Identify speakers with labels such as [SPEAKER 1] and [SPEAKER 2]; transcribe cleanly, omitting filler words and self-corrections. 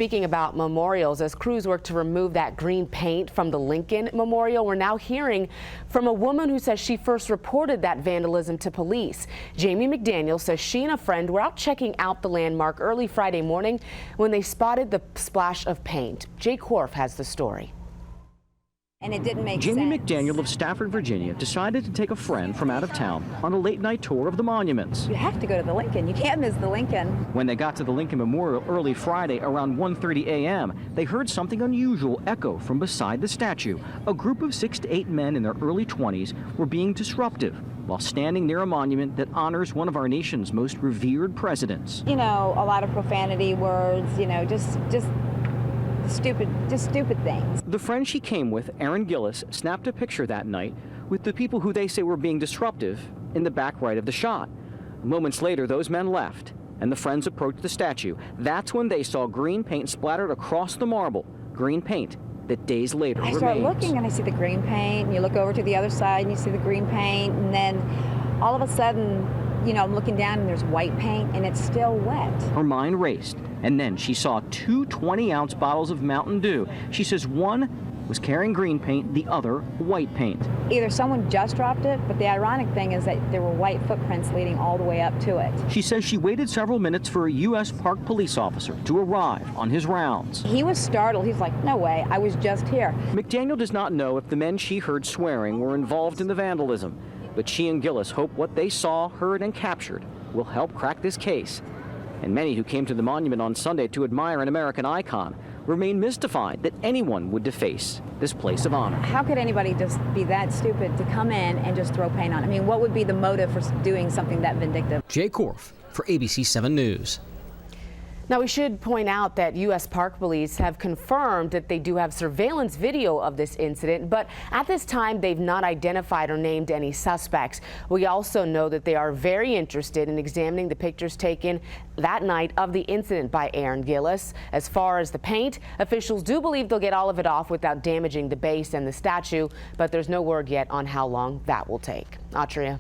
[SPEAKER 1] Speaking about memorials, as crews work to remove that green paint from the Lincoln Memorial, we're now hearing from a woman who says she first reported that vandalism to police. Jamie McDaniel says she and a friend were out checking out the landmark early Friday morning when they spotted the splash of paint. Jay Korf has the story.
[SPEAKER 2] And it didn't make
[SPEAKER 3] Jamie
[SPEAKER 2] sense.
[SPEAKER 3] McDaniel of Stafford, Virginia, decided to take a friend from out of town on a late-night tour of the monuments.
[SPEAKER 2] You have to go to the Lincoln. You can't miss the Lincoln.
[SPEAKER 3] When they got to the Lincoln Memorial early Friday around 1:30 a.m., they heard something unusual echo from beside the statue. A group of 6 to 8 men in their early 20s were being disruptive while standing near a monument that honors one of our nation's most revered presidents.
[SPEAKER 2] You know, a lot of profanity words, you know, just stupid things.
[SPEAKER 3] The friend she came with, Aaron Gillis, snapped a picture that night with the people who they say were being disruptive in the back right of the shot. Moments later, those men left, and the friends approached the statue. That's when they saw green paint splattered across the marble, green paint that days later remains.
[SPEAKER 2] I start looking and I see the green paint, and you look over to the other side and you see the green paint, and then all of a sudden, you know, I'm looking down and there's white paint and it's still wet.
[SPEAKER 3] Her mind raced, and then she saw two 20-ounce bottles of Mountain Dew. She says one was carrying green paint, the other white paint.
[SPEAKER 2] Either someone just dropped it, but the ironic thing is that there were white footprints leading all the way up to it.
[SPEAKER 3] She says she waited several minutes for a U.S. Park police officer to arrive on his rounds.
[SPEAKER 2] He was startled. He's like, no way, I was just here.
[SPEAKER 3] McDaniel does not know if the men she heard swearing were involved in the vandalism, but she and Gillis hope what they saw, heard, and captured will help crack this case. And many who came to the monument on Sunday to admire an American icon remain mystified that anyone would deface this place of honor.
[SPEAKER 2] How could anybody just be that stupid to come in and just throw paint on it? I mean, what would be the motive for doing something that vindictive?
[SPEAKER 4] Jay Korf for ABC 7 News.
[SPEAKER 1] Now, we should point out that U.S. Park Police have confirmed that they do have surveillance video of this incident, but at this time, they've not identified or named any suspects. We also know that they are very interested in examining the pictures taken that night of the incident by Aaron Gillis. As far as the paint, officials do believe they'll get all of it off without damaging the base and the statue, but there's no word yet on how long that will take. Atria.